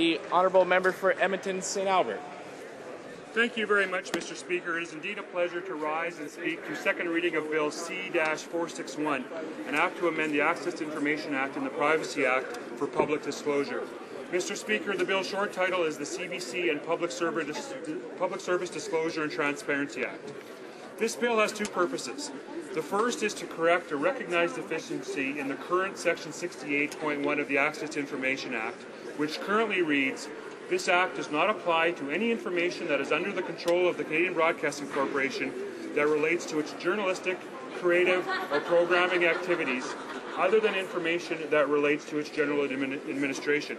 The Honourable Member for Edmonton St. Albert. Thank you very much, Mr. Speaker. It is indeed a pleasure to rise and speak to second reading of Bill C-461, an act to amend the Access to Information Act and the Privacy Act for public disclosure. Mr. Speaker, the bill's short title is the CBC and Public Service Disclosure and Transparency Act. This bill has two purposes. The first is to correct a recognized deficiency in the current Section 68.1 of the Access to Information Act, which currently reads, "This Act does not apply to any information that is under the control of the Canadian Broadcasting Corporation that relates to its journalistic, creative, or programming activities, other than information that relates to its general administration."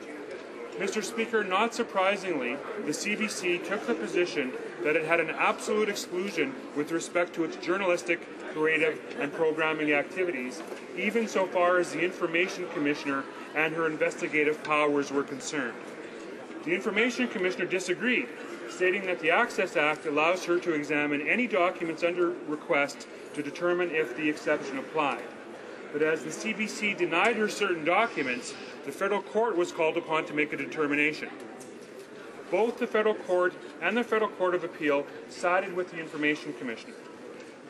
Mr. Speaker, not surprisingly, the CBC took the position that it had an absolute exclusion with respect to its journalistic, creative, and programming activities, even so far as the Information Commissioner and her investigative powers were concerned. The Information Commissioner disagreed, stating that the Access Act allows her to examine any documents under request to determine if the exception applied. But as the CBC denied her certain documents, the federal court was called upon to make a determination. Both the federal court and the Federal Court of Appeal sided with the Information Commissioner.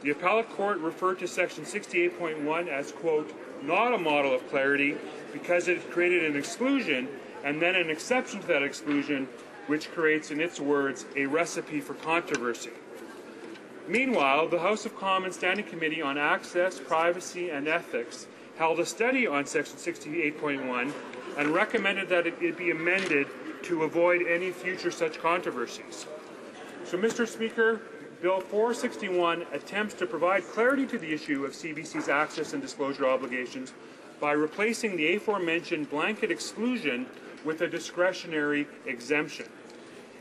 The appellate court referred to Section 68.1 as, quote, "not a model of clarity" because it created an exclusion and then an exception to that exclusion, which creates, in its words, a recipe for controversy. Meanwhile, the House of Commons Standing Committee on Access, Privacy, and Ethics held a study on Section 68.1 and recommended that it be amended to avoid any future such controversies. So, Mr. Speaker, Bill 461 attempts to provide clarity to the issue of CBC's access and disclosure obligations by replacing the aforementioned blanket exclusion with a discretionary exemption.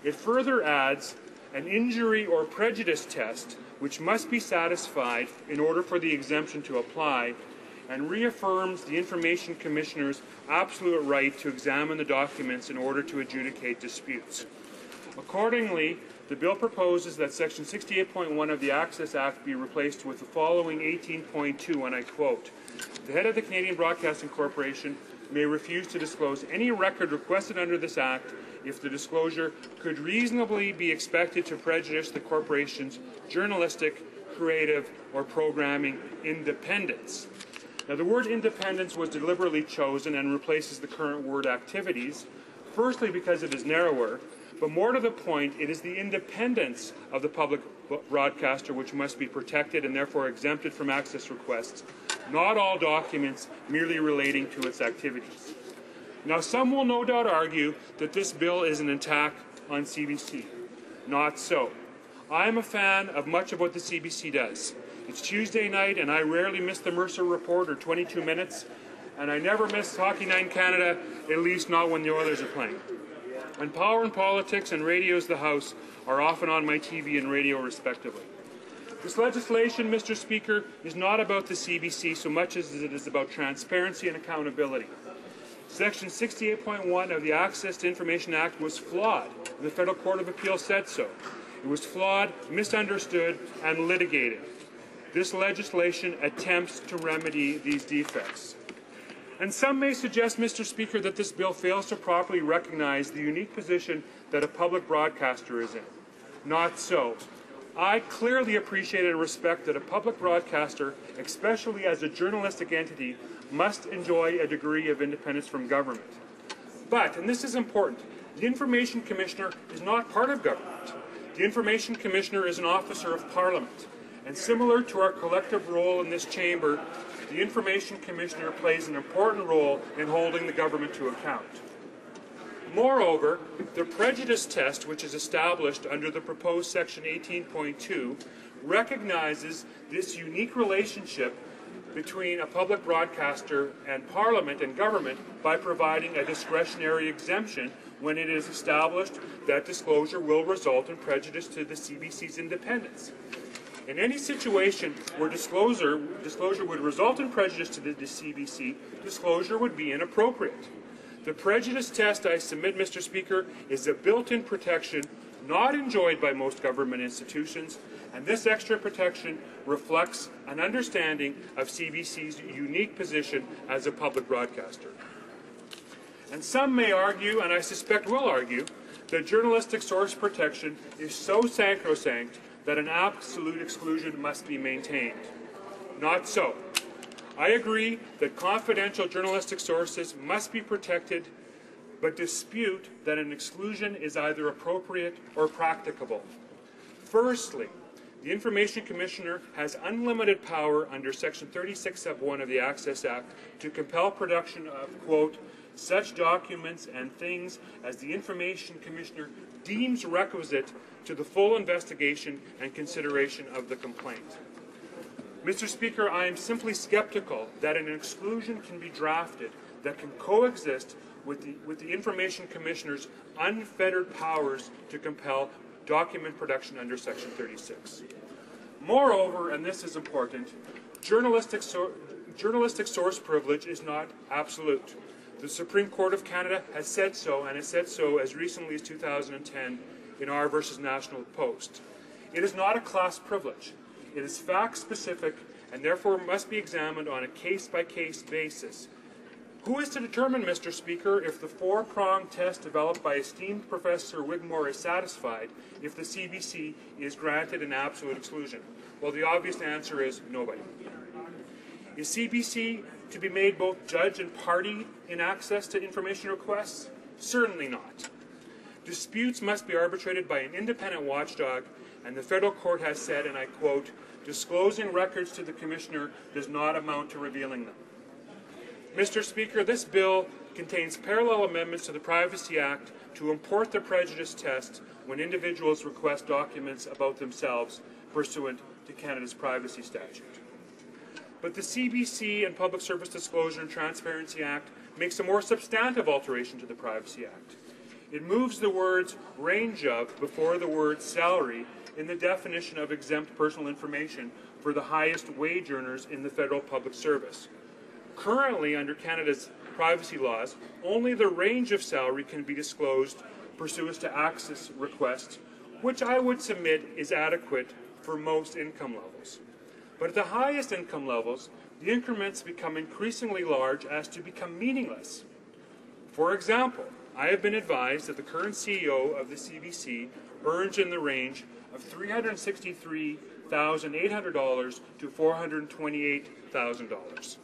It further adds an injury or prejudice test which must be satisfied in order for the exemption to apply, and reaffirms the Information Commissioner's absolute right to examine the documents in order to adjudicate disputes. Accordingly, the bill proposes that Section 68.1 of the Access Act be replaced with the following 18.2, and I quote, "The head of the Canadian Broadcasting Corporation may refuse to disclose any record requested under this Act if the disclosure could reasonably be expected to prejudice the corporation's journalistic, creative, or programming independence." Now, the word independence was deliberately chosen and replaces the current word activities, firstly because it is narrower, but more to the point, it is the independence of the public broadcaster which must be protected and therefore exempted from access requests, not all documents merely relating to its activities. Now, some will no doubt argue that this bill is an attack on CBC. Not so. I am a fan of much of what the CBC does. It's Tuesday night, and I rarely miss the Mercer Report or 22 Minutes, and I never miss Hockey Night in Canada, at least not when the Oilers are playing. And Power and Politics and Radio's The House are often on my TV and radio, respectively. This legislation, Mr. Speaker, is not about the CBC so much as it is about transparency and accountability. Section 68.1 of the Access to Information Act was flawed, and the Federal Court of Appeal said so. It was flawed, misunderstood, and litigated. This legislation attempts to remedy these defects. And some may suggest, Mr. Speaker, that this bill fails to properly recognize the unique position that a public broadcaster is in. Not so. I clearly appreciate and respect that a public broadcaster, especially as a journalistic entity, must enjoy a degree of independence from government. But, and this is important, the Information Commissioner is not part of government. The Information Commissioner is an officer of Parliament. And similar to our collective role in this chamber, the Information Commissioner plays an important role in holding the government to account. Moreover, the prejudice test, which is established under the proposed Section 18.2, recognizes this unique relationship between a public broadcaster and Parliament and government by providing a discretionary exemption when it is established that disclosure will result in prejudice to the CBC's independence. In any situation where disclosure would result in prejudice to the CBC, disclosure would be inappropriate. The prejudice test I submit, Mr. Speaker, is a built-in protection not enjoyed by most government institutions, and this extra protection reflects an understanding of CBC's unique position as a public broadcaster. And some may argue, and I suspect will argue, that journalistic source protection is so sacrosanct that an absolute exclusion must be maintained. Not so. I agree that confidential journalistic sources must be protected, but dispute that an exclusion is either appropriate or practicable. Firstly, the Information Commissioner has unlimited power under Section 36 sub 1 of the Access Act to compel production of, quote, such documents and things as the Information Commissioner deems requisite to the full investigation and consideration of the complaint. Mr. Speaker, I am simply skeptical that an exclusion can be drafted that can coexist with the Information Commissioner's unfettered powers to compel document production under Section 36. Moreover, and this is important, journalistic source privilege is not absolute. The Supreme Court of Canada has said so, and has said so as recently as 2010 in R versus National Post. It is not a class privilege. It is fact-specific and therefore must be examined on a case-by-case basis. Who is to determine, Mr. Speaker, if the four-pronged test developed by esteemed Professor Wigmore is satisfied if the CBC is granted an absolute exclusion? Well, the obvious answer is nobody. Is CBC to be made both judge and party in access to information requests? Certainly not. Disputes must be arbitrated by an independent watchdog, and the federal court has said, and I quote, disclosing records to the Commissioner does not amount to revealing them. Mr. Speaker, this bill contains parallel amendments to the Privacy Act to import the prejudice test when individuals request documents about themselves pursuant to Canada's privacy statute. But the CBC and Public Service Disclosure and Transparency Act makes a more substantive alteration to the Privacy Act. It moves the words range of before the word salary in the definition of exempt personal information for the highest wage earners in the federal public service. Currently, under Canada's privacy laws, only the range of salary can be disclosed pursuant to access requests, which I would submit is adequate for most income levels. But at the highest income levels, the increments become increasingly large as to become meaningless. For example, I have been advised that the current CEO of the CBC earns in the range of $363,800 to $428,000.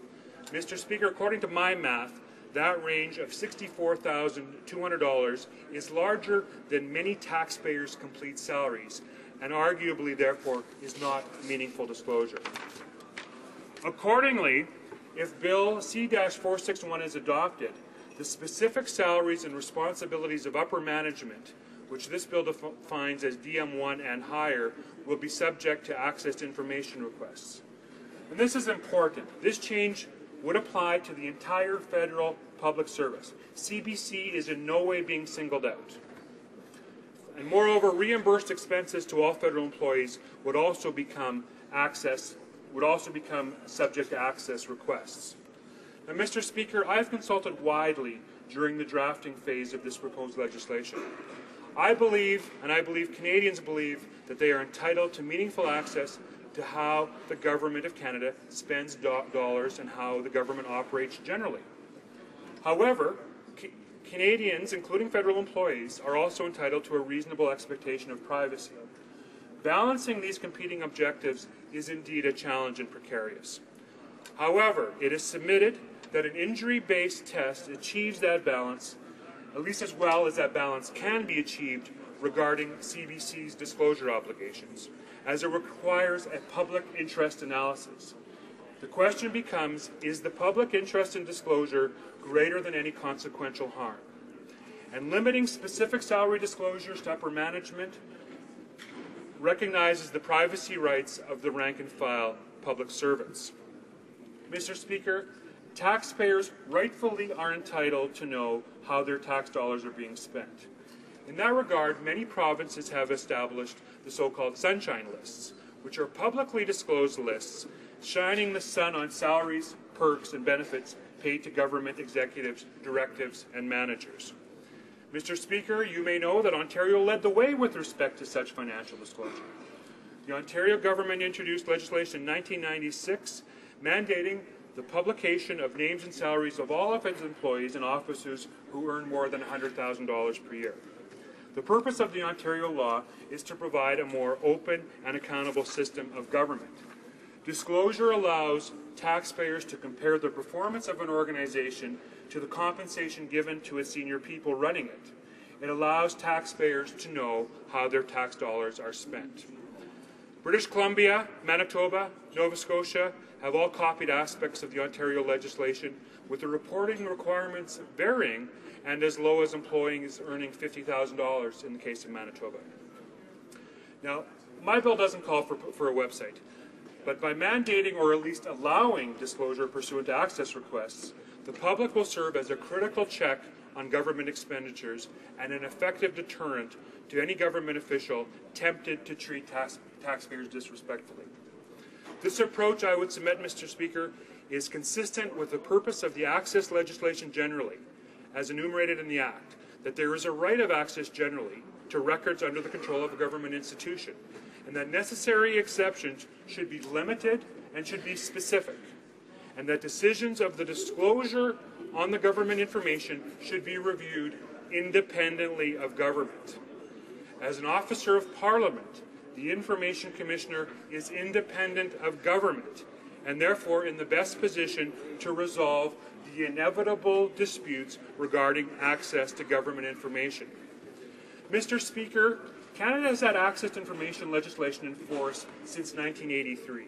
Mr. Speaker, according to my math, that range of $64,200 is larger than many taxpayers' complete salaries, and arguably, therefore, is not meaningful disclosure. Accordingly, if Bill C-461 is adopted, the specific salaries and responsibilities of upper management, which this bill defines as DM1 and higher, will be subject to access to information requests. And this is important. This change would apply to the entire federal public service. CBC is in no way being singled out. And moreover, reimbursed expenses to all federal employees would also become subject to access requests. Now, Mr. Speaker, I have consulted widely during the drafting phase of this proposed legislation. I believe, and I believe Canadians believe, that they are entitled to meaningful access to how the Government of Canada spends dollars and how the government operates generally. However, Canadians, including federal employees, are also entitled to a reasonable expectation of privacy. Balancing these competing objectives is indeed a challenge and precarious. However, it is submitted that an injury-based test achieves that balance, at least as well as that balance can be achieved regarding CBC's disclosure obligations, as it requires a public interest analysis. The question becomes, is the public interest in disclosure greater than any consequential harm? And limiting specific salary disclosures to upper management recognizes the privacy rights of the rank-and-file public servants. Mr. Speaker, taxpayers rightfully are entitled to know how their tax dollars are being spent. In that regard, many provinces have established the so-called sunshine lists, which are publicly disclosed lists shining the sun on salaries, perks, and benefits paid to government executives, directives, and managers. Mr. Speaker, you may know that Ontario led the way with respect to such financial disclosure. The Ontario government introduced legislation in 1996 mandating the publication of names and salaries of all of its employees and officers who earn more than $100,000 per year. The purpose of the Ontario law is to provide a more open and accountable system of government. Disclosure allows taxpayers to compare the performance of an organization to the compensation given to its senior people running it. It allows taxpayers to know how their tax dollars are spent. British Columbia, Manitoba, Nova Scotia have all copied aspects of the Ontario legislation, with the reporting requirements varying and as low as employees earning $50,000 in the case of Manitoba. Now, my bill doesn't call for a website, but by mandating or at least allowing disclosure pursuant to access requests, the public will serve as a critical check on government expenditures and an effective deterrent to any government official tempted to treat taxpayers disrespectfully. This approach, I would submit, Mr. Speaker, is consistent with the purpose of the access legislation generally, as enumerated in the Act, that there is a right of access generally to records under the control of a government institution, and that necessary exceptions should be limited and should be specific, and that decisions of the disclosure on the government information should be reviewed independently of government. As an officer of Parliament, the Information Commissioner is independent of government and therefore in the best position to resolve the inevitable disputes regarding access to government information. Mr. Speaker, Canada has had access to information legislation in force since 1983.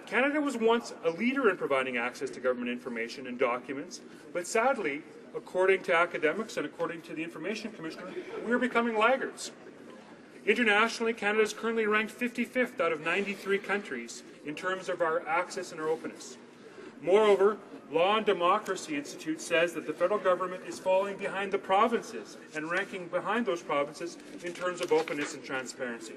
Canada was once a leader in providing access to government information and documents, but sadly, according to academics and according to the Information Commissioner, we are becoming laggards. Internationally, Canada is currently ranked 55th out of 93 countries in terms of our access and our openness. Moreover, Law and Democracy Institute says that the federal government is falling behind the provinces and ranking behind those provinces in terms of openness and transparency.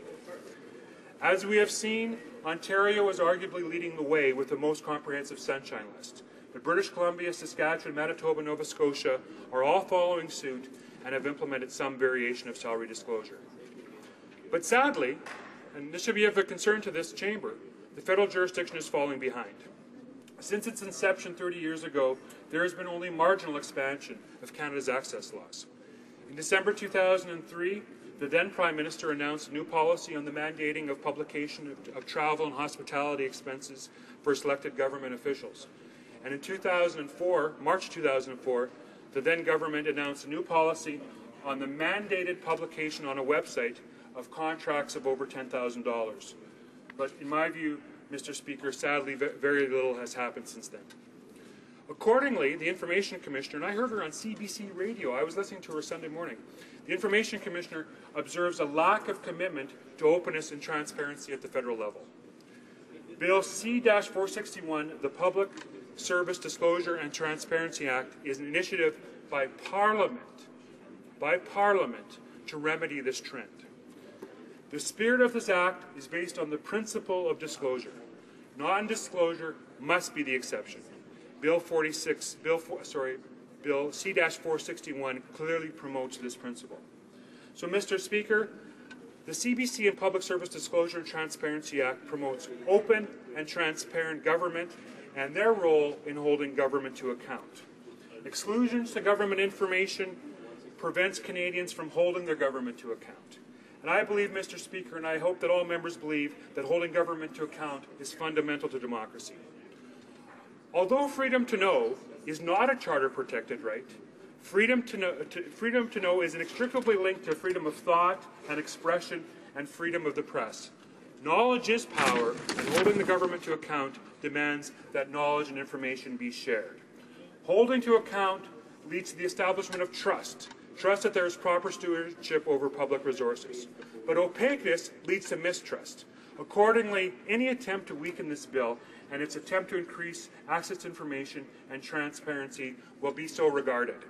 As we have seen, Ontario is arguably leading the way with the most comprehensive Sunshine List. But British Columbia, Saskatchewan, Manitoba, Nova Scotia are all following suit and have implemented some variation of salary disclosure. But sadly, and this should be of a concern to this chamber, the federal jurisdiction is falling behind. Since its inception 30 years ago, there has been only marginal expansion of Canada's access laws. In December 2003, the then Prime Minister announced a new policy on the mandating of publication of travel and hospitality expenses for selected government officials. And in 2004, March 2004, the then government announced a new policy on the mandated publication on a website of contracts of over $10,000. But in my view, Mr. Speaker, sadly, very little has happened since then. Accordingly, the Information Commissioner, and I heard her on CBC radio, I was listening to her Sunday morning, the Information Commissioner observes a lack of commitment to openness and transparency at the federal level. Bill C-461, the Public Service Disclosure and Transparency Act, is an initiative by Parliament to remedy this trend. The spirit of this Act is based on the principle of disclosure. Non-disclosure must be the exception. Bill C-461 clearly promotes this principle. So, Mr. Speaker, the CBC and Public Service Disclosure and Transparency Act promotes open and transparent government and their role in holding government to account. Exclusions to government information prevents Canadians from holding their government to account. And I believe, Mr. Speaker, and I hope that all members believe, that holding government to account is fundamental to democracy. Although freedom to know is not a charter-protected right, freedom to know is inextricably linked to freedom of thought and expression and freedom of the press. Knowledge is power, and holding the government to account demands that knowledge and information be shared. Holding to account leads to the establishment of trust that there is proper stewardship over public resources. But opaqueness leads to mistrust. Accordingly, any attempt to weaken this bill and its attempt to increase access to information and transparency will be so regarded.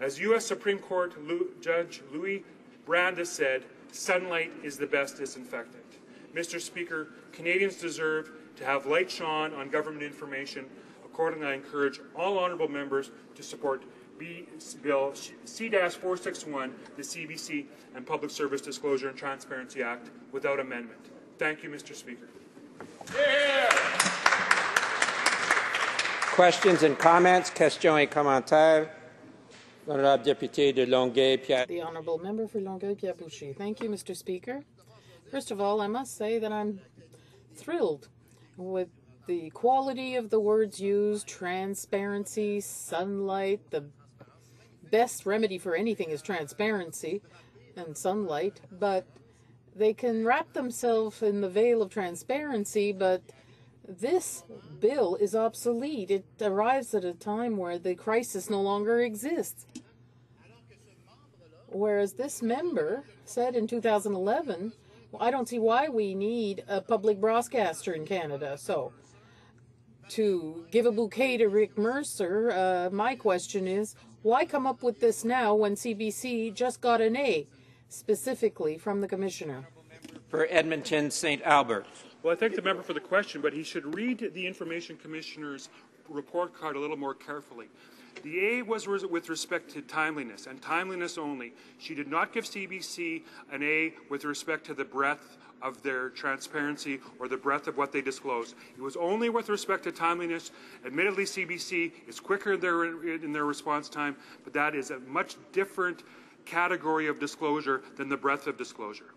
As U.S. Supreme Court Judge Louis Brandeis said, sunlight is the best disinfectant. Mr. Speaker, Canadians deserve to have light shone on government information. Accordingly, I encourage all honourable members to support Bill C-461, the CBC and Public Service Disclosure and Transparency Act, without amendment. Thank you, Mr. Speaker. Yeah. Questions and comments? Questions et commentaires. Honorable Député de Longueuil-Pierre. The Honourable Member for Longueuil-Pierre-Boucher. Thank you, Mr. Speaker. First of all, I must say that I'm thrilled with the quality of the words used, transparency, sunlight. The best remedy for anything is transparency and sunlight, but they can wrap themselves in the veil of transparency, but this bill is obsolete. It arrives at a time where the crisis no longer exists. Whereas this member said in 2011, well, I don't see why we need a public broadcaster in Canada. So to give a bouquet to Rick Mercer, my question is, why come up with this now when CBC just got an A, specifically from the Commissioner? For Edmonton, St. Albert. Well, I thank the member for the question, but he should read the Information Commissioner's report card a little more carefully. The A was with respect to timeliness, and timeliness only. She did not give CBC an A with respect to the breadth of their transparency or the breadth of what they disclose. It was only with respect to timeliness. Admittedly, CBC is quicker in their response time, but that is a much different category of disclosure than the breadth of disclosure.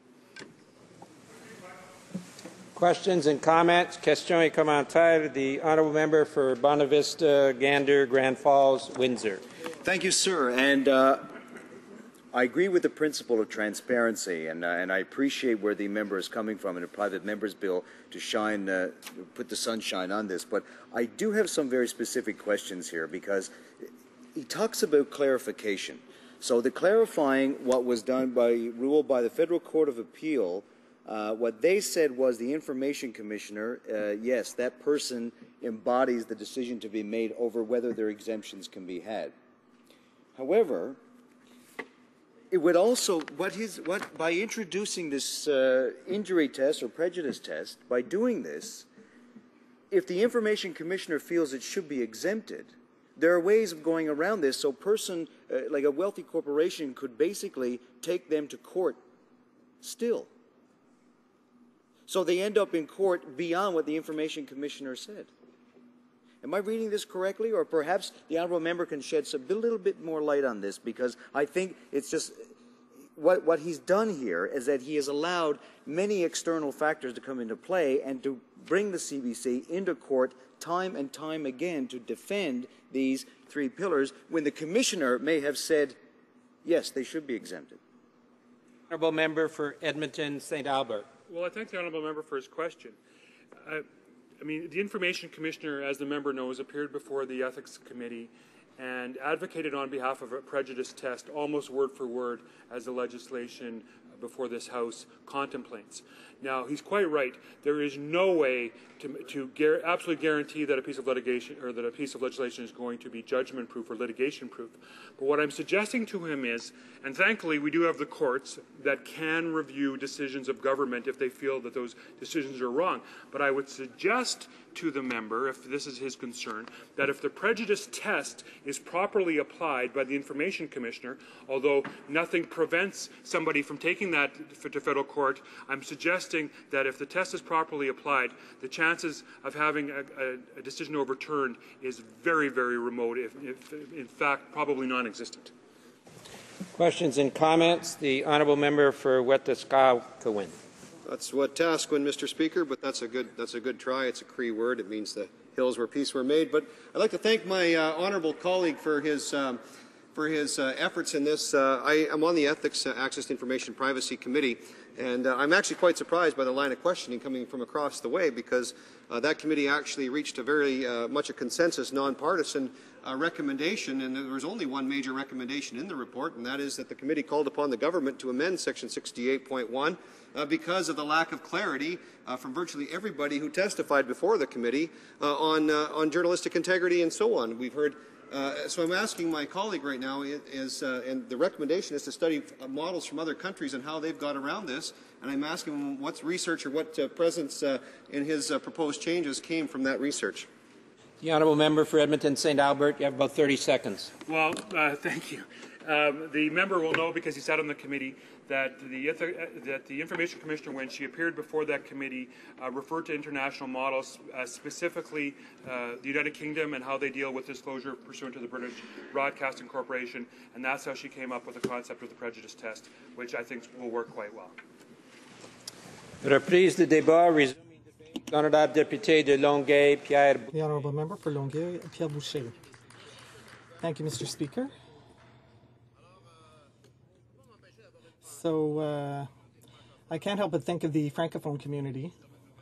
Questions and comments? Questions et commentaires. The Honourable Member for Bonavista, Gander, Grand Falls, Windsor. Thank you, sir. And I agree with the principle of transparency, and I appreciate where the member is coming from in a private member's bill to shine, put the sunshine on this. But I do have some very specific questions here because he talks about clarification. So the clarifying what was done by rule by the Federal Court of Appeal. What they said was the Information Commissioner, yes, that person embodies the decision to be made over whether their exemptions can be had. However, it would also, by introducing this injury test or prejudice test, by doing this, if the Information Commissioner feels it should be exempted, there are ways of going around this. So a person, like a wealthy corporation, could basically take them to court still. So they end up in court beyond what the Information Commissioner said. Am I reading this correctly? Or perhaps the Honourable Member can shed a little bit more light on this, because I think it's just what he's done here is that he has allowed many external factors to come into play and to bring the CBC into court time and time again to defend these three pillars when the Commissioner may have said, yes, they should be exempted. Honourable Member for Edmonton, St. Albert. Well, I thank the Honourable Member for his question. I mean, the Information Commissioner, as the member knows, appeared before the Ethics Committee and advocated on behalf of a prejudice test almost word for word as the legislation before this House contemplates. Now, he's quite right. There is no way to absolutely guarantee that a piece of litigation or that a piece of legislation is going to be judgment-proof or litigation-proof. But what I'm suggesting to him is, and thankfully we do have the courts that can review decisions of government if they feel that those decisions are wrong. But I would suggest to the member, if this is his concern, that if the prejudice test is properly applied by the Information Commissioner, although nothing prevents somebody from taking that to federal court, I'm suggesting that if the test is properly applied, the chances of having a decision overturned is very, very remote, if in fact probably non-existent. Questions and comments? The Honourable Member for Wetaskiwin. That's Wetaskiwin, Mr. Speaker, but that's a good try. It's a Cree word. It means the hills where peace were made. But I'd like to thank my honourable colleague for his efforts in this. I am on the Ethics, Access to Information, Privacy Committee, and I'm actually quite surprised by the line of questioning coming from across the way, because that committee actually reached a very much a consensus, nonpartisan recommendation, and there was only one major recommendation in the report, and that is that the committee called upon the government to amend Section 68.1 because of the lack of clarity from virtually everybody who testified before the committee on journalistic integrity and so on. We've heard. So I'm asking my colleague right now, and the recommendation is to study models from other countries and how they've got around this, and I'm asking him what's research or what presence in his proposed changes came from that research. The Honourable Member for Edmonton St. Albert, you have about 30 seconds. Well, thank you. The member will know, because he sat on the committee, that the Information Commissioner, when she appeared before that committee, referred to international models, specifically the United Kingdom and how they deal with disclosure pursuant to the British Broadcasting Corporation, and that's how she came up with the concept of the prejudice test, which I think will work quite well. Reprise de débat, résumé debate. Honorable député de Longueuil, Pierre. The honourable member for Longueuil, Pierre Boucher. Thank you, Mr. Speaker. So I can't help but think of the Francophone community,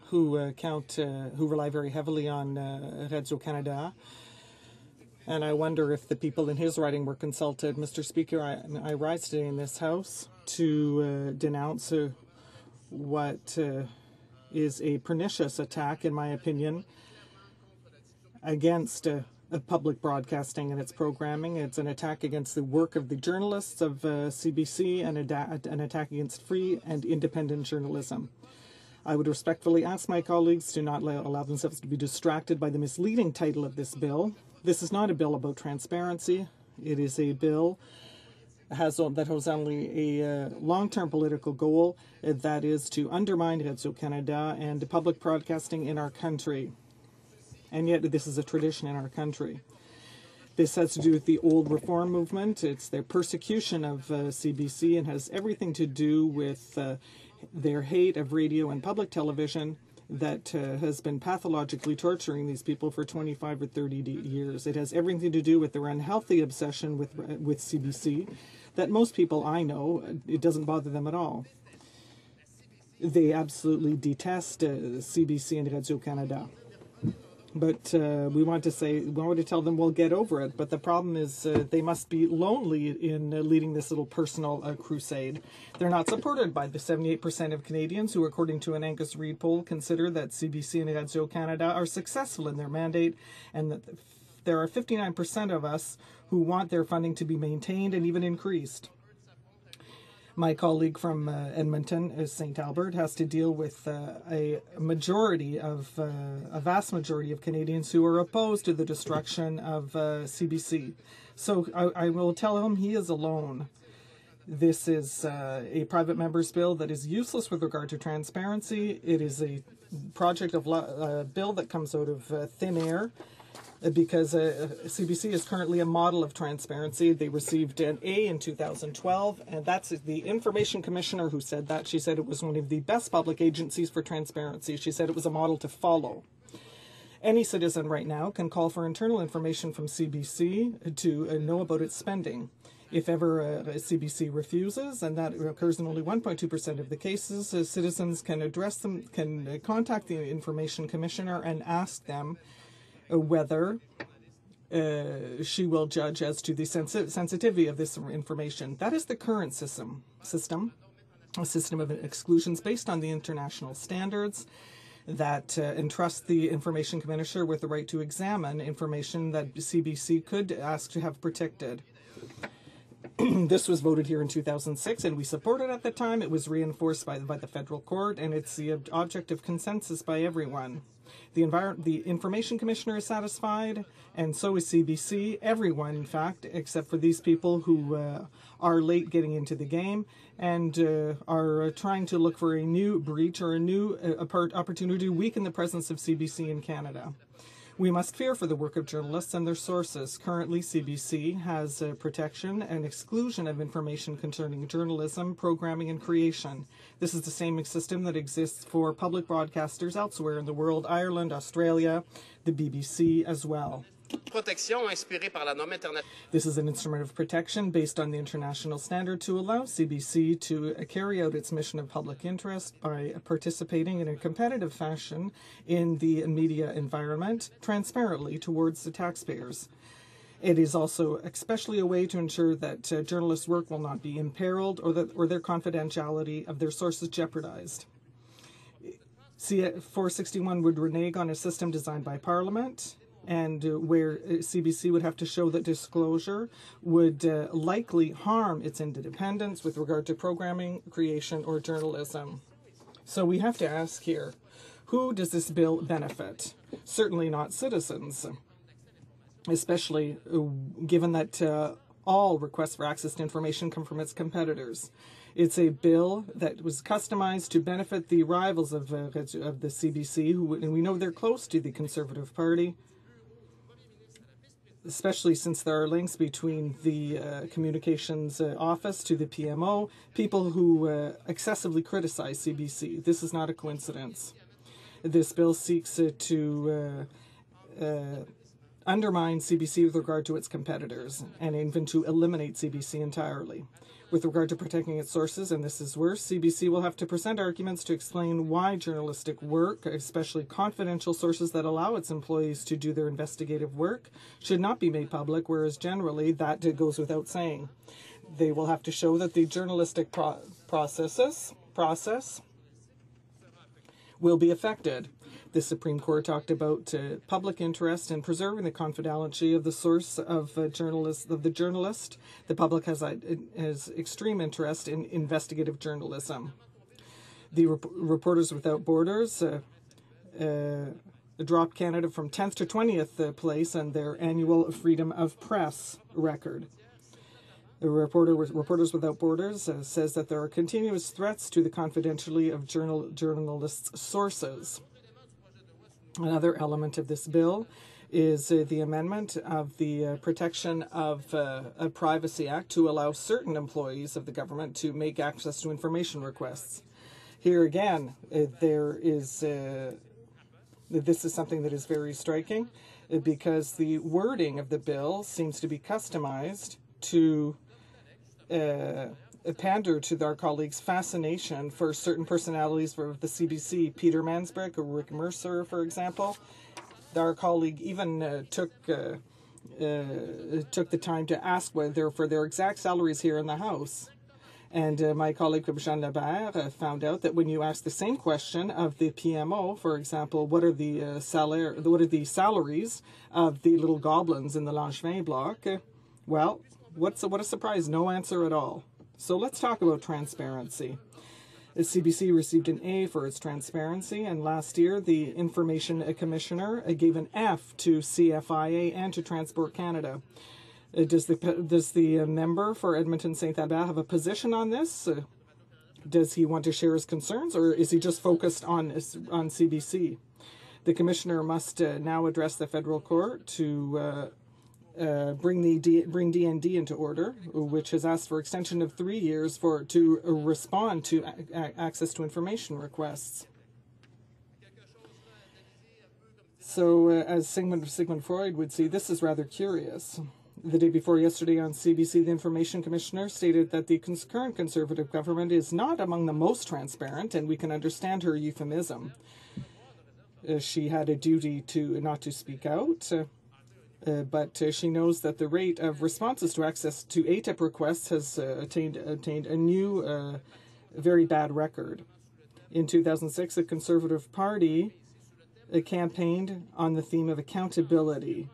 who rely very heavily on Radio-Canada, and I wonder if the people in his riding were consulted. Mr. Speaker, I rise today in this House to denounce what is a pernicious attack, in my opinion, against public broadcasting and its programming. It's an attack against the work of the journalists of CBC and an attack against free and independent journalism. I would respectfully ask my colleagues to not allow themselves to be distracted by the misleading title of this bill. This is not a bill about transparency. It is a bill that has only a long-term political goal, that is to undermine Radio-Canada and public broadcasting in our country. And yet this is a tradition in our country. This has to do with the old reform movement. It's their persecution of CBC and has everything to do with their hate of radio and public television that has been pathologically torturing these people for 25 or 30 years. It has everything to do with their unhealthy obsession with CBC that most people I know, it doesn't bother them at all. They absolutely detest CBC and Radio-Canada. But we want to tell them, well, get over it. But the problem is they must be lonely in leading this little personal crusade. They're not supported by the 78% of Canadians who, according to an Angus Reid poll, consider that CBC and Radio-Canada are successful in their mandate, and that there are 59% of us who want their funding to be maintained and even increased. My colleague from Edmonton, St. Albert, has to deal with a vast majority of Canadians who are opposed to the destruction of CBC. So I will tell him he is alone. This is a private member's bill that is useless with regard to transparency. It is a project of bill that comes out of thin air, because CBC is currently a model of transparency. They received an A in 2012, and that's the Information Commissioner who said that. She said it was one of the best public agencies for transparency. She said it was a model to follow. Any citizen right now can call for internal information from CBC to know about its spending. If ever CBC refuses, and that occurs in only 1.2% of the cases, citizens can contact the Information Commissioner and ask them whether she will judge as to the sensitivity of this information. That is the current system, a system of exclusions based on the international standards that entrusts the Information Commissioner with the right to examine information that CBC could ask to have protected. This was voted here in 2006, and we supported it at the time. It was reinforced by the federal court, and it's the object of consensus by everyone. The Information Commissioner is satisfied, and so is CBC. Everyone, in fact, except for these people who are late getting into the game and are trying to look for a new breach or a new opportunity to weaken the presence of CBC in Canada. We must fear for the work of journalists and their sources. Currently, CBC has protection and exclusion of information concerning journalism, programming, and creation. This is the same system that exists for public broadcasters elsewhere in the world, Ireland, Australia, the BBC as well. This is an instrument of protection based on the international standard to allow CBC to carry out its mission of public interest by participating in a competitive fashion in the media environment transparently towards the taxpayers. It is also especially a way to ensure that journalists' work will not be imperiled or their confidentiality of their sources jeopardized. 461 would renege on a system designed by Parliament, and where CBC would have to show that disclosure would likely harm its independence with regard to programming, creation, or journalism. So we have to ask here, who does this bill benefit? Certainly not citizens, especially given that all requests for access to information come from its competitors. It's a bill that was customized to benefit the rivals of the CBC, and we know they're close to the Conservative Party, especially since there are links between the communications office to the PMO, people who excessively criticize CBC. This is not a coincidence. This bill seeks to undermine CBC with regard to its competitors and even to eliminate CBC entirely. With regard to protecting its sources, and this is worse, CBC will have to present arguments to explain why journalistic work, especially confidential sources that allow its employees to do their investigative work, should not be made public, whereas generally that goes without saying. They will have to show that the journalistic process will be affected. The Supreme Court talked about public interest in preserving the confidentiality of the source of the journalist. The public has extreme interest in investigative journalism. The Reporters Without Borders dropped Canada from 10th to 20th place on their annual Freedom of Press record. The Reporters Without Borders says that there are continuous threats to the confidentiality of journalists' sources. Another element of this bill is the amendment of the Protection of Privacy Act to allow certain employees of the government to make access to information requests. Here again, this is something that is very striking because the wording of the bill seems to be customized to pander to our colleagues' fascination for certain personalities of the CBC, Peter Mansbrook or Rick Mercer, for example. Our colleague even took the time to ask for their exact salaries here in the House. And my colleague Jean Lebert found out that when you ask the same question of the PMO, for example, what are the salaries of the little goblins in the Langevin block? Well, what a surprise! No answer at all. So let's talk about transparency. The CBC received an A for its transparency, and last year the Information Commissioner gave an F to CFIA and to Transport Canada. Does the member for Edmonton St. Albert have a position on this? Does he want to share his concerns, or is he just focused on CBC? The Commissioner must now address the federal court to bring DND into order, which has asked for extension of 3 years to respond to access to information requests. So, as Sigmund Freud would see, this is rather curious. The day before yesterday on CBC, the Information Commissioner stated that the current Conservative government is not among the most transparent, and we can understand her euphemism. She had a duty not to speak out. But she knows that the rate of responses to access to ATIP requests has attained a new, very bad record. In 2006, the Conservative Party campaigned on the theme of accountability.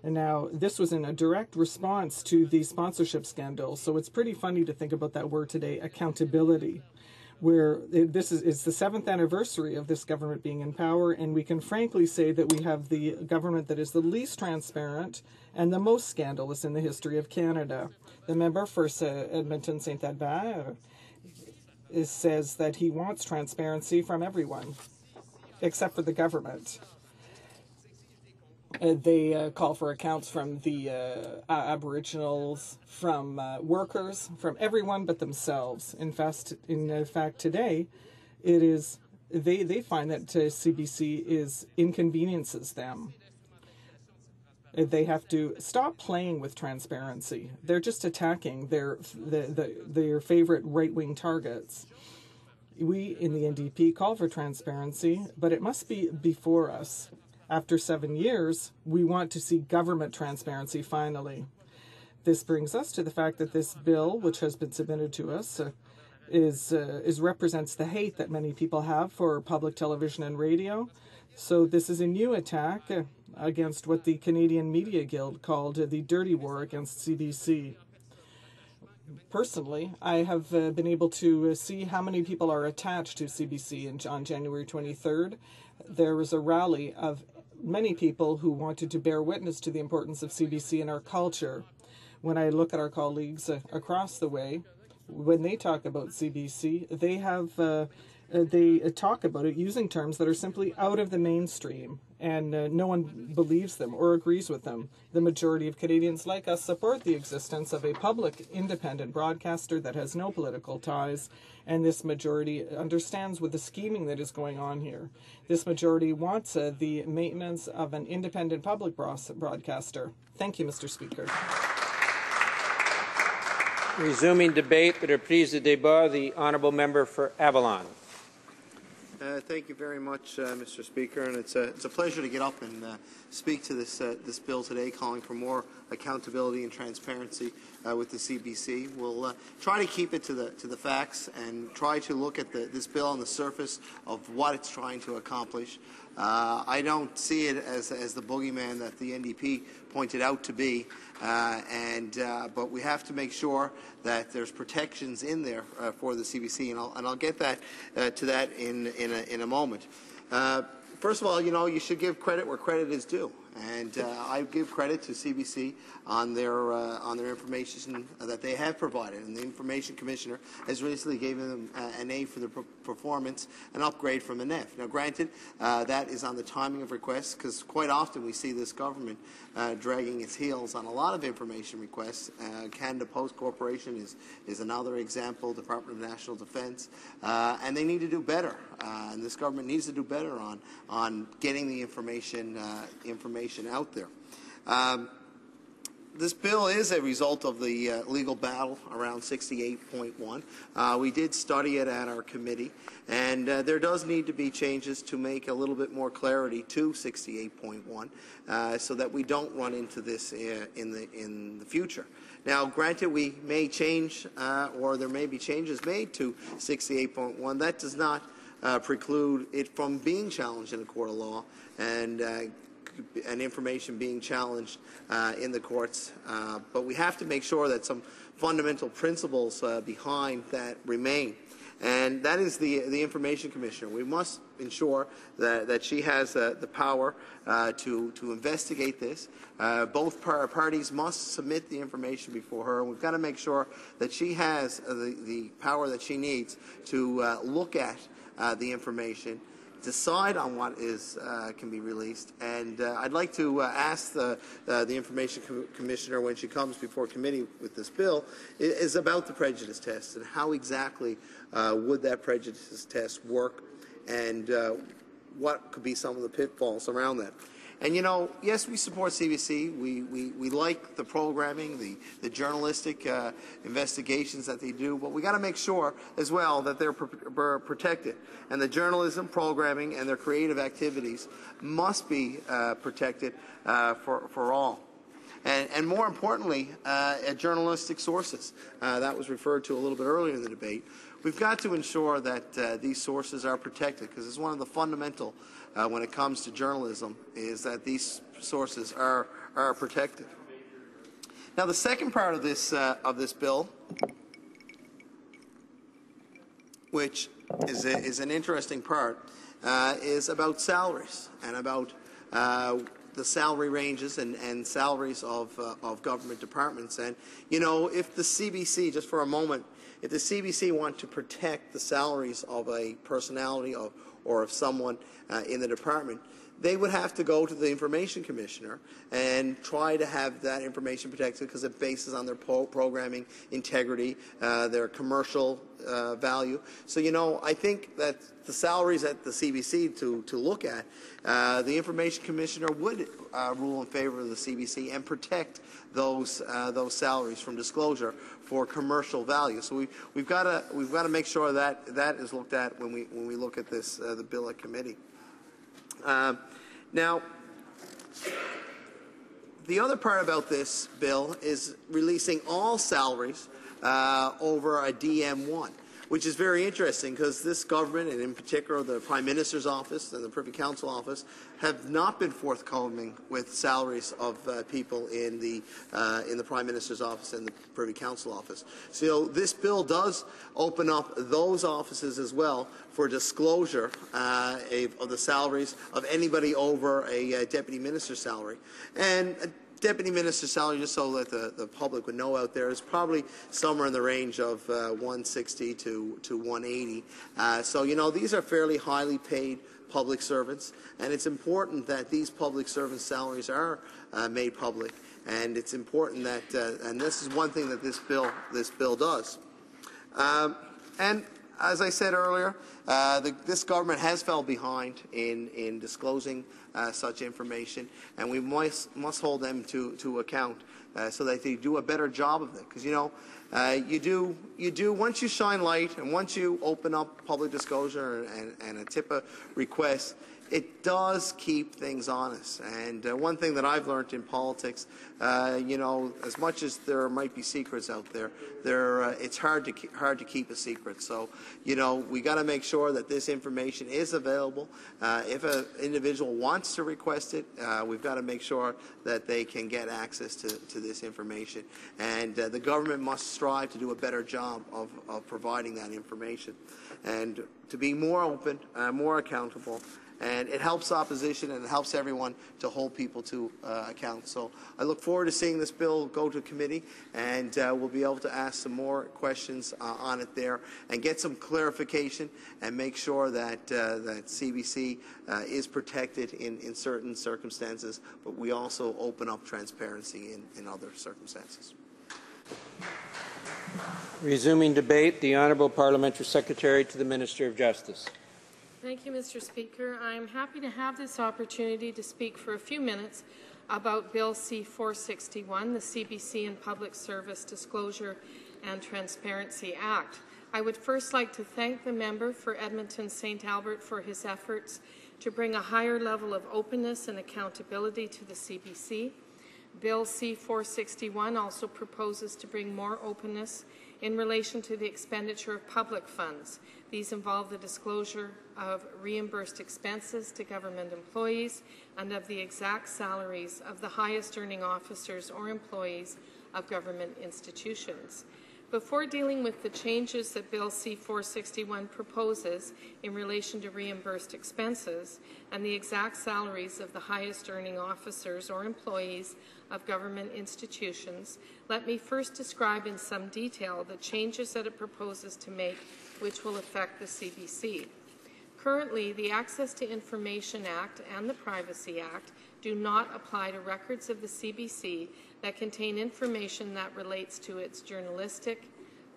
And now, this was in a direct response to the sponsorship scandal. So it's pretty funny to think about that word today, accountability, where it's the 7th anniversary of this government being in power, and we can frankly say that we have the government that is the least transparent and the most scandalous in the history of Canada. The member for Edmonton St. Albert says that he wants transparency from everyone, except for the government. They call for accounts from the Aboriginals, from workers, from everyone but themselves. In fact, today, it is they find that CBC inconveniences them. They have to stop playing with transparency. They're just attacking their favorite right-wing targets. We in the NDP call for transparency, but it must be before us. After 7 years, we want to see government transparency finally. This brings us to the fact that this bill, which has been submitted to us, represents the hate that many people have for public television and radio. So this is a new attack against what the Canadian Media Guild called the dirty war against CBC. Personally, I have been able to see how many people are attached to CBC on January 23rd. There was a rally of many people who wanted to bear witness to the importance of CBC in our culture. When I look at our colleagues across the way, when they talk about CBC, they have they talk about it using terms that are simply out of the mainstream, and no one believes them or agrees with them. The majority of Canadians like us support the existence of a public, independent broadcaster that has no political ties, and this majority understands with the scheming that is going on here. This majority wants the maintenance of an independent public broadcaster. Thank you, Mr. Speaker. Resuming debate, the reprise de débat, the honourable member for Avalon. Thank you very much, Mr. Speaker, and it's a pleasure to get up and speak to this bill today, calling for more accountability and transparency with the CBC. We'll try to keep it to the facts and try to look at this bill on the surface of what it's trying to accomplish. I don't see it as the boogeyman that the NDP pointed out to be, but we have to make sure that there's protections in there for the CBC, and I'll get to that in a moment. First of all, you should give credit where credit is due, and I give credit to CBC on their information that they have provided, and the Information Commissioner has recently given them an A for their performance, an upgrade from an F. Now, granted, that is on the timing of requests, because quite often we see this government dragging its heels on a lot of information requests. Canada Post Corporation is another example, Department of National Defence, and they need to do better, and this government needs to do better on getting the information out there. This bill is a result of the legal battle around 68.1. We did study it at our committee, and there does need to be changes to make a little bit more clarity to 68.1 so that we don't run into this in the future. Now, granted, we may change or there may be changes made to 68.1. That does not preclude it from being challenged in a court of law and information being challenged in the courts. But we have to make sure that some fundamental principles behind that remain. And that is the Information Commissioner. We must ensure that she has the power to investigate this. Both parties must submit the information before her. And we've got to make sure that she has the power that she needs to look at the information, decide on what can be released, and I'd like to ask the Information Commissioner, when she comes before committee with this bill, is about the prejudice test and how exactly would that prejudice test work, and what could be some of the pitfalls around that. And yes, we support CBC. We like the programming, the journalistic investigations that they do, but we got to make sure as well that they're protected. And the journalism, programming, and their creative activities must be protected for all. And more importantly, at journalistic sources. That was referred to a little bit earlier in the debate. We've got to ensure that these sources are protected, because it's one of the fundamental when it comes to journalism is that these sources are protected. Now, the second part of this bill, which is an interesting part, is about salaries and about the salary ranges and salaries of government departments. And if the CBC, just for a moment, if the CBC want to protect the salaries of a personality or of someone in the department, they would have to go to the Information Commissioner and try to have that information protected, because it bases on their programming integrity, their commercial value. So, I think that the salaries at the CBC to look at, the Information Commissioner would rule in favor of the CBC and protect those salaries from disclosure for commercial value. So we've got to make sure that that is looked at when we look at this the bill at committee. Now, the other part about this bill is releasing all salaries over a DM1, which is very interesting, because this government, and in particular the Prime Minister's office and the Privy Council office, have not been forthcoming with salaries of people in the Prime Minister's office and the Privy Council office. So this bill does open up those offices as well for disclosure of the salaries of anybody over a deputy minister's salary. And deputy minister's salary, just so that the public would know out there, is probably somewhere in the range of 160 to 180. So, you know, these are fairly highly paid public servants, and it's important that these public servant salaries are made public. And it's important that, and this is one thing that this bill does. And as I said earlier, this government has fell behind in disclosing such information, and we must hold them to account so that they do a better job of it. Because, you know, you do once you shine light and once you open up public disclosure and a TIPA request, it does keep things honest. And one thing that I've learned in politics, you know, as much as there might be secrets out there, it's hard to keep a secret. So, you know, we got to make sure that this information is available. If an individual wants to request it, we've got to make sure that they can get access to this information. And the government must strive to do a better job of providing that information and to be more open, more accountable. And it helps opposition and it helps everyone to hold people to account. So I look forward to seeing this bill go to committee, and we'll be able to ask some more questions on it there and get some clarification and make sure that that CBC is protected in certain circumstances, but we also open up transparency in other circumstances. Resuming debate, the Honourable Parliamentary Secretary to the Minister of Justice. Thank you, Mr. Speaker. I am happy to have this opportunity to speak for a few minutes about Bill C-461, the CBC and Public Service Disclosure and Transparency Act. I would first like to thank the member for Edmonton St. Albert for his efforts to bring a higher level of openness and accountability to the CBC. Bill C-461 also proposes to bring more openness in relation to the expenditure of public funds. These involve the disclosure of reimbursed expenses to government employees and of the exact salaries of the highest earning officers or employees of government institutions. Before dealing with the changes that Bill C-461 proposes in relation to reimbursed expenses and the exact salaries of the highest earning officers or employees of government institutions, let me first describe in some detail the changes that it proposes to make which will affect the CBC. Currently, the Access to Information Act and the Privacy Act do not apply to records of the CBC that contain information that relates to its journalistic,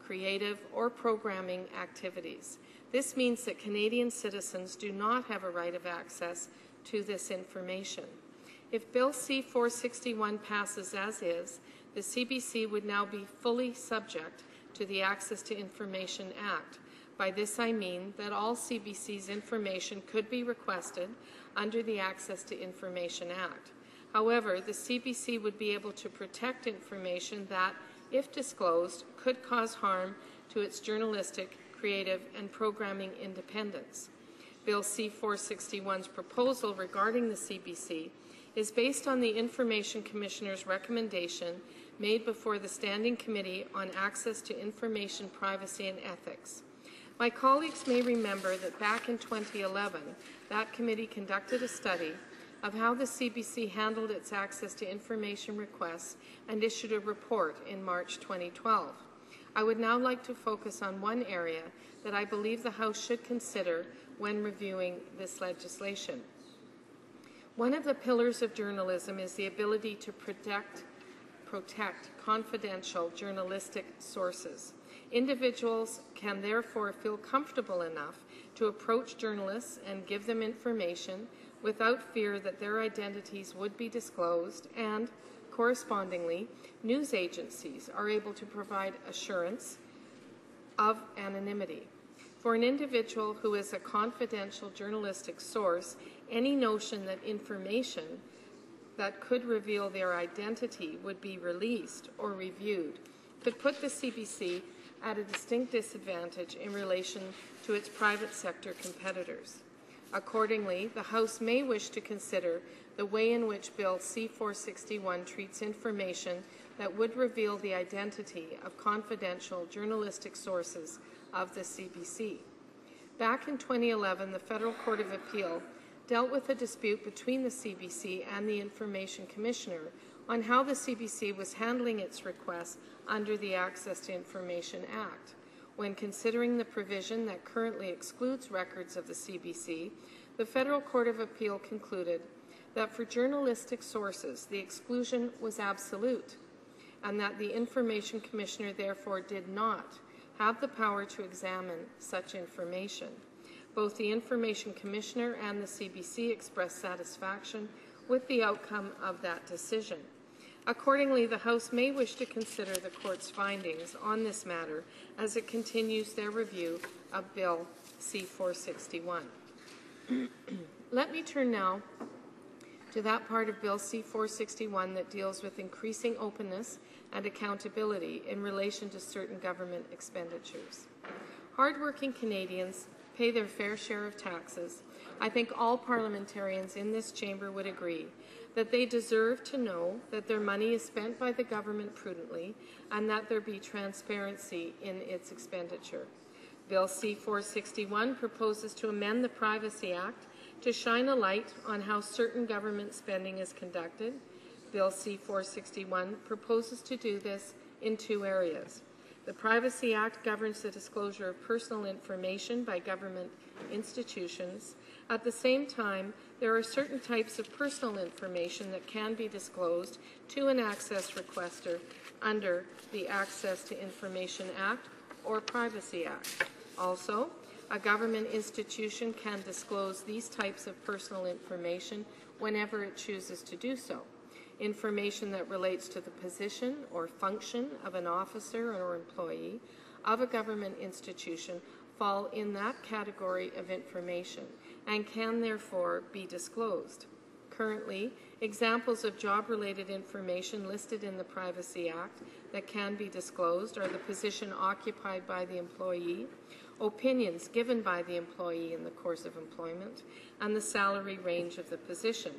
creative, or programming activities. This means that Canadian citizens do not have a right of access to this information. If Bill C-461 passes as is, the CBC would now be fully subject to the Access to Information Act. By this I mean that all CBC's information could be requested under the Access to Information Act. However, the CBC would be able to protect information that, if disclosed, could cause harm to its journalistic, creative, and programming independence. Bill C-461's proposal regarding the CBC is based on the Information Commissioner's recommendation made before the Standing Committee on Access to Information, Privacy and Ethics. My colleagues may remember that back in 2011, that committee conducted a study of how the CBC handled its access to information requests and issued a report in March 2012. I would now like to focus on one area that I believe the House should consider when reviewing this legislation. One of the pillars of journalism is the ability to protect confidential journalistic sources. Individuals can therefore feel comfortable enough to approach journalists and give them information without fear that their identities would be disclosed, and, correspondingly, news agencies are able to provide assurance of anonymity. For an individual who is a confidential journalistic source, any notion that information that could reveal their identity would be released or reviewed could put the CBC at a distinct disadvantage in relation to its private sector competitors. Accordingly, the House may wish to consider the way in which Bill C-461 treats information that would reveal the identity of confidential journalistic sources of the CBC. Back in 2011, the Federal Court of Appeal dealt with a dispute between the CBC and the Information Commissioner on how the CBC was handling its requests under the Access to Information Act. When considering the provision that currently excludes records of the CBC, the Federal Court of Appeal concluded that for journalistic sources, the exclusion was absolute, and that the Information Commissioner therefore did not have the power to examine such information. Both the Information Commissioner and the CBC expressed satisfaction with the outcome of that decision. Accordingly, the House may wish to consider the Court's findings on this matter as it continues their review of Bill C-461. Let me turn now to that part of Bill C-461 that deals with increasing openness and accountability in relation to certain government expenditures. Hard-working Canadians pay their fair share of taxes. I think all parliamentarians in this chamber would agree that they deserve to know that their money is spent by the government prudently and that there be transparency in its expenditure. Bill C-461 proposes to amend the Privacy Act to shine a light on how certain government spending is conducted. Bill C-461 proposes to do this in two areas. The Privacy Act governs the disclosure of personal information by government institutions. At the same time, there are certain types of personal information that can be disclosed to an access requester under the Access to Information Act or Privacy Act. Also, a government institution can disclose these types of personal information whenever it chooses to do so. Information that relates to the position or function of an officer or employee of a government institution fall in that category of information and can therefore be disclosed. Currently, examples of job-related information listed in the Privacy Act that can be disclosed are the position occupied by the employee, opinions given by the employee in the course of employment, and the salary range of the position.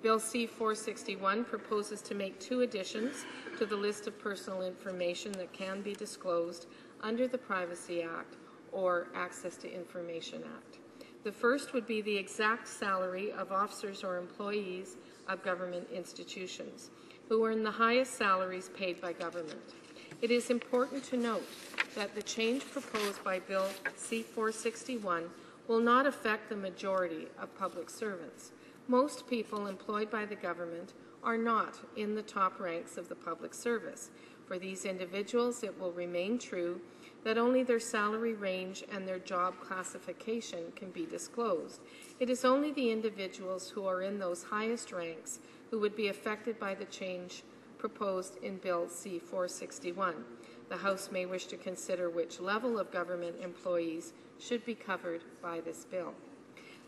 Bill C-461 proposes to make two additions to the list of personal information that can be disclosed under the Privacy Act or Access to Information Act. The first would be the exact salary of officers or employees of government institutions who earn the highest salaries paid by government. It is important to note that the change proposed by Bill C-461 will not affect the majority of public servants. Most people employed by the government are not in the top ranks of the public service. For these individuals, it will remain true that only their salary range and their job classification can be disclosed. It is only the individuals who are in those highest ranks who would be affected by the change proposed in Bill C-461. The House may wish to consider which level of government employees should be covered by this bill.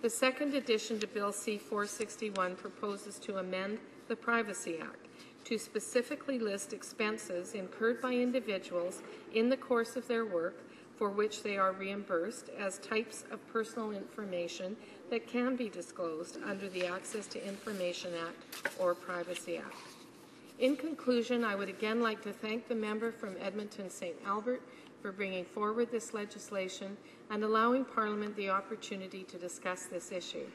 The second addition to Bill C-461 proposes to amend the Privacy Act to specifically list expenses incurred by individuals in the course of their work for which they are reimbursed as types of personal information that can be disclosed under the Access to Information Act or Privacy Act. In conclusion, I would again like to thank the member from Edmonton St. Albert for bringing forward this legislation and allowing Parliament the opportunity to discuss this issue.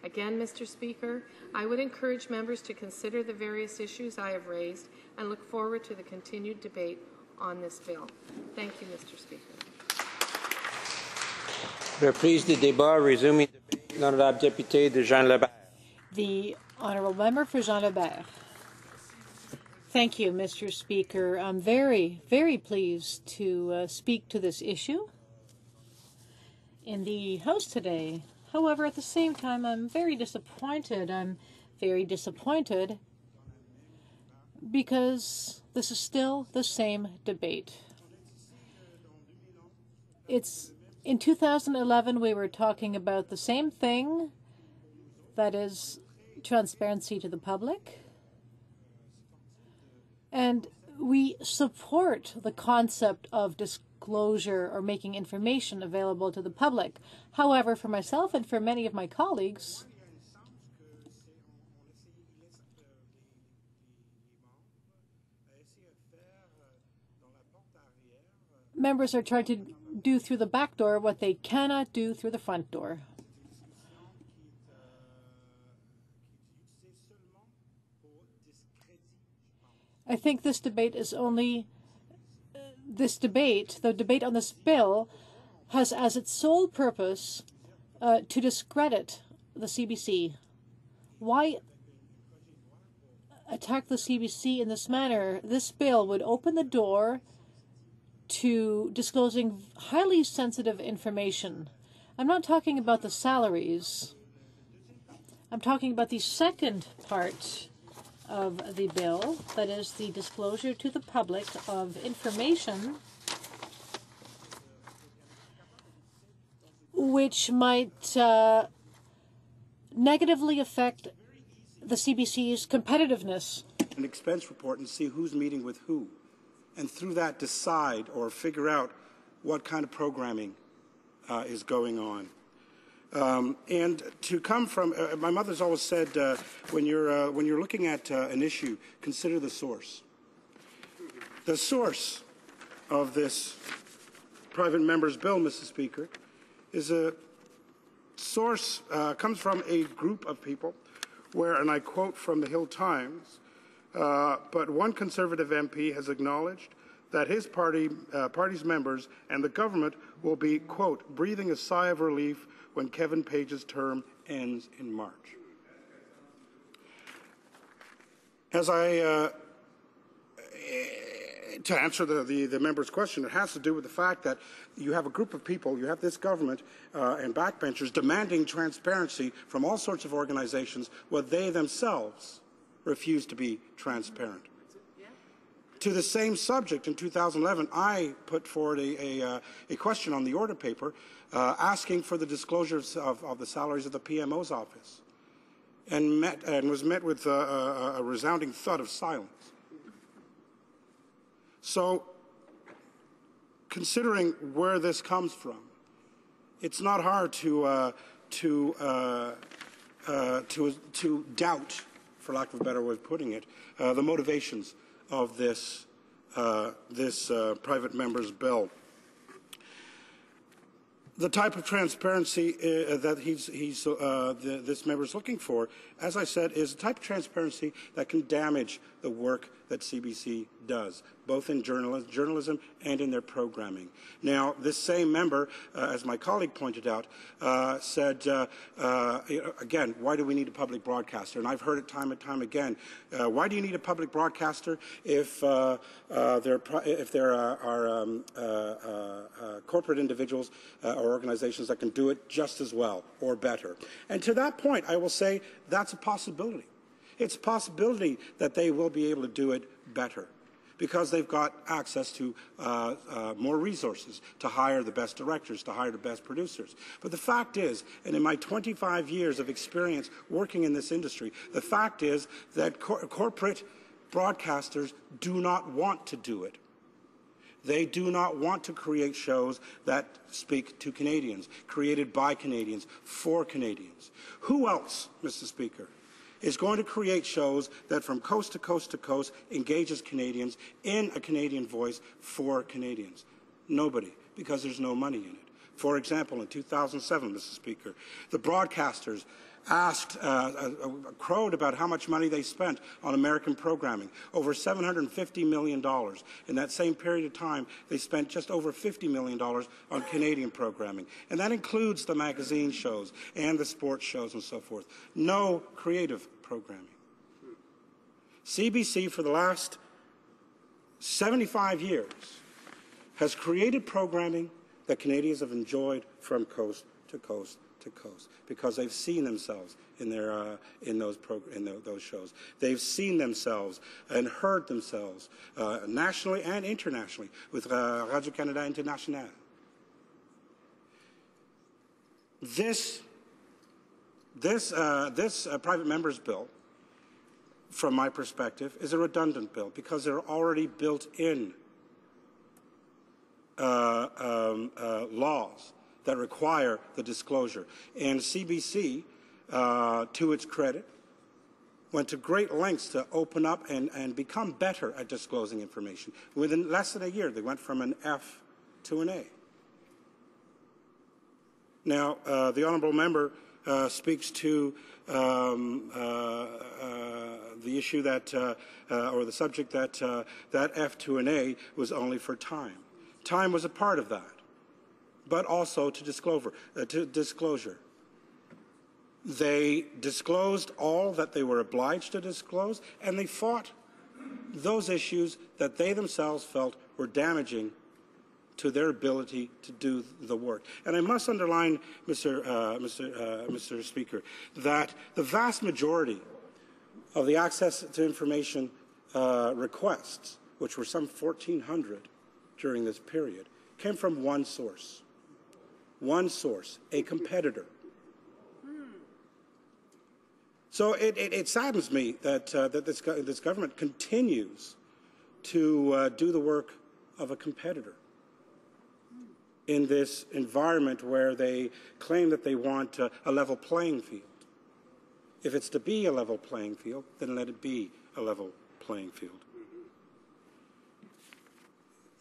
Again, Mr. Speaker, I would encourage members to consider the various issues I have raised and look forward to the continued debate on this bill. Thank you, Mr. Speaker. Reprise du débat, resuming debate. L'honorable député de Jean Lebert. The honourable member for Jean Lebert. Thank you, Mr. Speaker. I'm very, very pleased to speak to this issue in the House today. However, at the same time, I'm very disappointed. I'm very disappointed because this is still the same debate. In 2011, we were talking about the same thing, that is transparency to the public. And we support the concept of disclosure or making information available to the public. However, for myself and for many of my colleagues, members are trying to do through the back door what they cannot do through the front door. I think this debate is only the debate on this bill has as its sole purpose to discredit the CBC. Why attack the CBC in this manner? This bill would open the door to disclosing highly sensitive information. I'm not talking about the salaries. I'm talking about the second part of the bill, that is the disclosure to the public of information which might negatively affect the CBC's competitiveness. An expense report and see who's meeting with who, and through that decide or figure out what kind of programming is going on. And to come from, my mother's always said, when you're looking at an issue, consider the source. The source of this private member's bill, Mr. Speaker, is a source comes from a group of people where, and I quote from the Hill Times, but one Conservative MP has acknowledged that his party's members and the government will be, quote, breathing a sigh of relief when Kevin Page's term ends in March. As to answer the member's question, it has to do with the fact that you have a group of people, you have this government and backbenchers demanding transparency from all sorts of organizations where they themselves refuse to be transparent. To the same subject, in 2011, I put forward a question on the order paper asking for the disclosure of the salaries of the PMO's office, and was met with a resounding thud of silence. So, considering where this comes from, it's not hard to doubt, for lack of a better way of putting it, the motivations of this private member's bill. The type of transparency that this member is looking for, as I said, is a type of transparency that can damage the work that CBC does, both in journalism and in their programming. Now, this same member, as my colleague pointed out, said, again, why do we need a public broadcaster? And I've heard it time and time again. Why do you need a public broadcaster if there are corporate individuals or organizations that can do it just as well or better? And to that point, I will say that's a possibility. It's a possibility that they will be able to do it better because they've got access to more resources to hire the best directors, to hire the best producers. But the fact is, and in my 25 years of experience working in this industry, the fact is that corporate broadcasters do not want to do it. They do not want to create shows that speak to Canadians, created by Canadians, for Canadians. Who else, Mr. Speaker, is going to create shows that from coast to coast to coast engages Canadians in a Canadian voice for Canadians? Nobody, because there's no money in it. For example, in 2007, Mr. Speaker, the broadcasters asked, crowed about how much money they spent on American programming, over $750 million. In that same period of time, they spent just over $50 million on Canadian programming. And that includes the magazine shows and the sports shows and so forth. No creative programming. CBC, for the last 75 years, has created programming that Canadians have enjoyed from coast to coast to coast, because they've seen themselves in those shows. They've seen themselves and heard themselves nationally and internationally with Radio-Canada International. This private member's bill, from my perspective, is a redundant bill because there are already built-in laws that require the disclosure. And CBC, to its credit, went to great lengths to open up and become better at disclosing information. Within less than a year, they went from an F to an A. Now, the honourable member speaks to the issue that, or the subject that that F2A was only for time. Time was a part of that, but also to disclosure. They disclosed all that they were obliged to disclose, and they fought those issues that they themselves felt were damaging to their ability to do the work. And I must underline, Mr. Speaker, that the vast majority of the access to information requests, which were some 1,400 during this period, came from one source, a competitor. So it saddens me that, this government continues to do the work of a competitor in this environment where they claim that they want a level playing field. If it's to be a level playing field, then let it be a level playing field.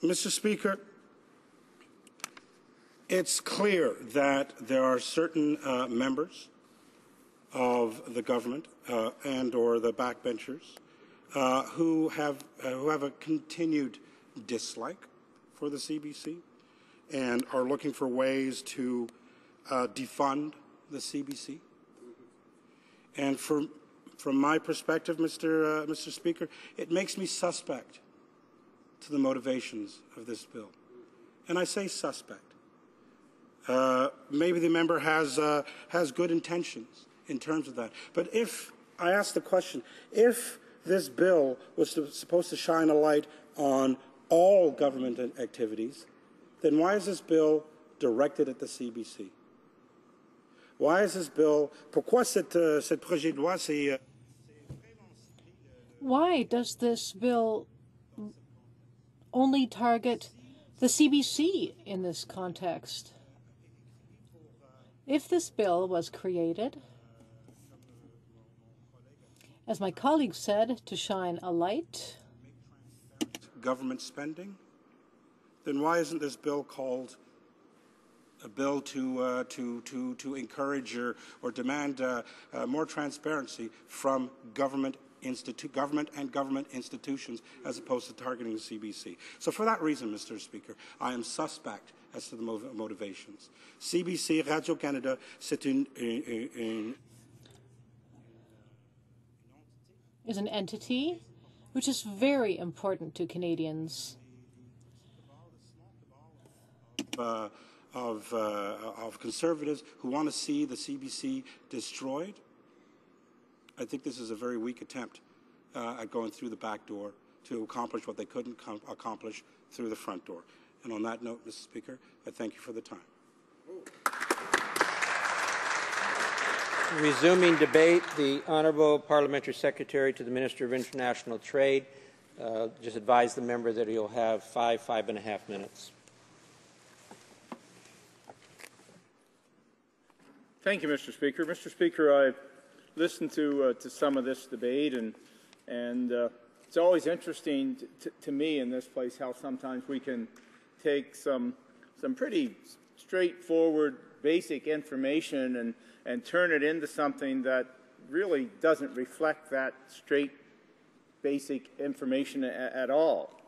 Mr. Speaker, it's clear that there are certain members of the government and or the backbenchers who have a continued dislike for the CBC and are looking for ways to defund the CBC. And from my perspective, Mr. Speaker, it makes me suspect to the motivations of this bill. And I say suspect. Maybe the member has good intentions in terms of that. But if, I ask the question, if this bill was supposed to shine a light on all government activities, then why is this bill directed at the CBC? Why is this bill, pourquoi cette projet de loi, c'est... Why does this bill only target the CBC in this context? If this bill was created, as my colleague said, to shine a light government spending, then why isn't this bill called a bill to encourage or demand more transparency from government and government institutions as opposed to targeting the CBC? So for that reason, Mr. Speaker, I am suspect as to the motivations. CBC, Radio-Canada, c'est is an entity which is very important to Canadians. Of conservatives who want to see the CBC destroyed, I think this is a very weak attempt at going through the back door to accomplish what they couldn't accomplish through the front door. And on that note, Mr. Speaker, I thank you for the time. Resuming debate, the Honourable Parliamentary Secretary to the Minister of International Trade. Just advise the member that he'll have 5.5 minutes. Thank you, Mr. Speaker. Mr. Speaker, I've listened to some of this debate, and it's always interesting to me in this place how sometimes we can take some pretty straightforward, basic information and turn it into something that really doesn't reflect that straight, basic information at all.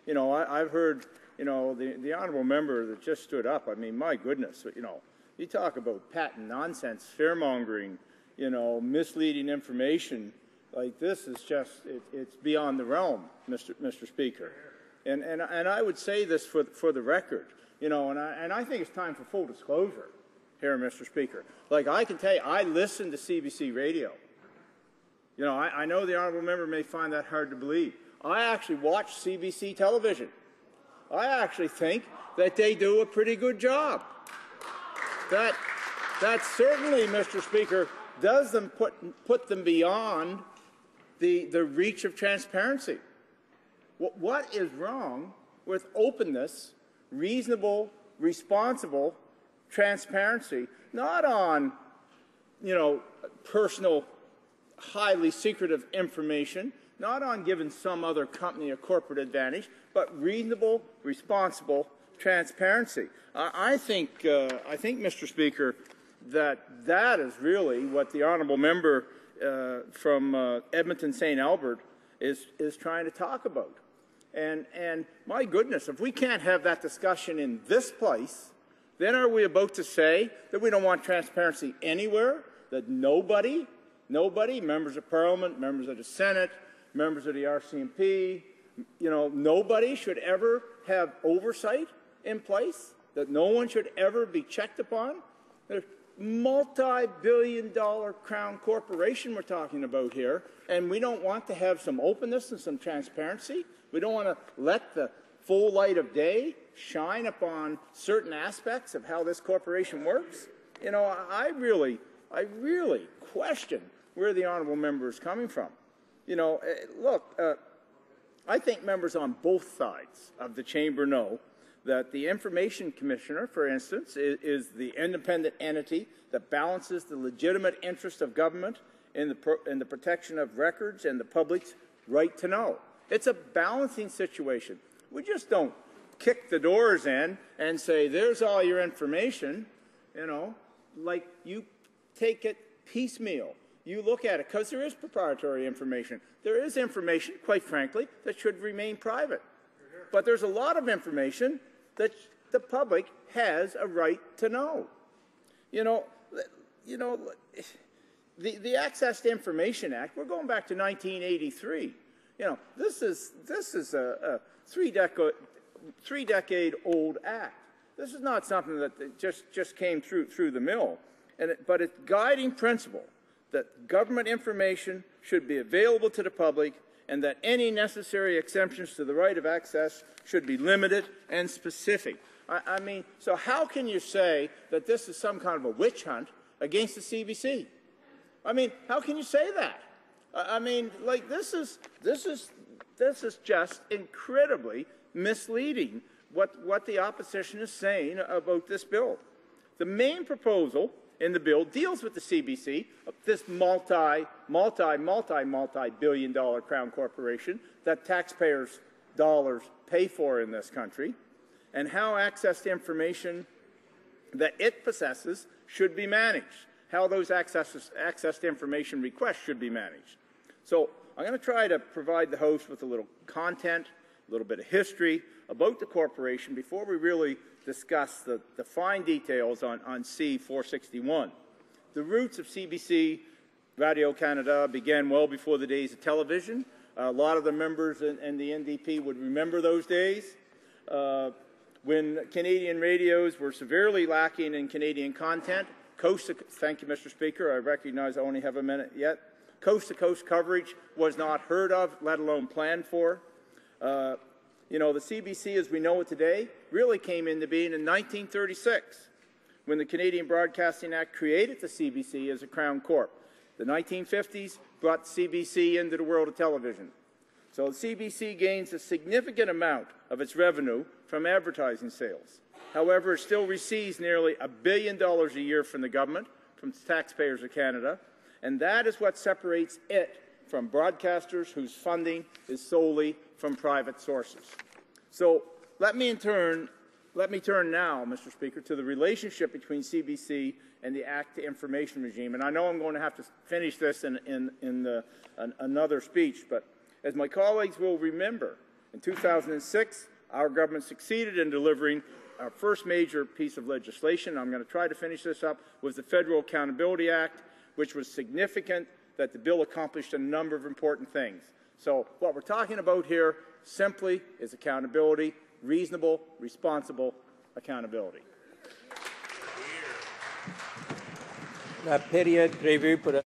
You know, I've heard, you know, the honourable member that just stood up. I mean, my goodness, you know, you talk about patent nonsense, fear-mongering, you know, misleading information. Like this is just, it's beyond the realm, Mr. Speaker. And I would say this for the record, you know, and I think it's time for full disclosure here, Mr. Speaker. Like I can tell you, I listen to CBC radio. You know, I know the honourable member may find that hard to believe. I actually watch CBC television. I actually think that they do a pretty good job. That certainly, Mr. Speaker, does them put them beyond the reach of transparency. What is wrong with openness, reasonable, responsible transparency, not on, you know, personal, highly secretive information, not on giving some other company a corporate advantage, but reasonable, responsible transparency. I think, Mr. Speaker, that is really what the honourable member from Edmonton St. Albert is trying to talk about. And my goodness, if we can't have that discussion in this place, then are we about to say that we don't want transparency anywhere, that nobody, members of Parliament, members of the Senate, members of the RCMP, nobody should ever have oversight in place, that no one should ever be checked upon? There's multi-billion-dollar crown corporation we're talking about here, and we don't want to have some openness and some transparency? We don't want to let the full light of day shine upon certain aspects of how this corporation works? I really question where the honourable member is coming from. I think members on both sides of the chamber know that the Information Commissioner, for instance, is the independent entity that balances the legitimate interest of government in the protection of records and the public's right to know. It's a balancing situation. We just don't kick the doors in and say, there's all your information, like you take it piecemeal. You look at it, because there is proprietary information. There is information, quite frankly, that should remain private. But there's a lot of information that the public has a right to know. The Access to Information Act, we're going back to 1983. This is a three-decade-old act. This is not something that just came through the mill. But its guiding principle that government information should be available to the public and that any necessary exemptions to the right of access should be limited and specific. So how can you say that this is some kind of a witch hunt against the CBC? How can you say that? This is just incredibly misleading what the opposition is saying about this bill. The main proposal in the bill deals with the CBC, this multi-billion-dollar crown corporation that taxpayers' dollars pay for in this country, and how access to information that it possesses should be managed, how those access to information requests should be managed. So I'm going to try to provide the host with a little content, a little bit of history about the corporation before we really discuss the fine details on C-461. The roots of CBC Radio Canada began well before the days of television. A lot of the members and the NDP would remember those days when Canadian radios were severely lacking in Canadian content. Thank you, Mr. Speaker. I recognize I only have a minute yet. Coast-to-coast coverage was not heard of, let alone planned for. The CBC, as we know it today, really came into being in 1936, when the Canadian Broadcasting Act created the CBC as a Crown Corp. The 1950s brought the CBC into the world of television. So the CBC gains a significant amount of its revenue from advertising sales. However, it still receives nearly $1 billion a year from the government, from the taxpayers of Canada, and that is what separates it from broadcasters whose funding is solely from private sources. So let me turn now, Mr. Speaker, to the relationship between CBC and the Act to Information regime. And I know I'm going to have to finish this in another speech, but as my colleagues will remember, in 2006, our government succeeded in delivering our first major piece of legislation. I'm going to try to finish this up with the Federal Accountability Act, which was significant that the bill accomplished a number of important things. So what we're talking about here simply is accountability, reasonable, responsible accountability. La période prévue pour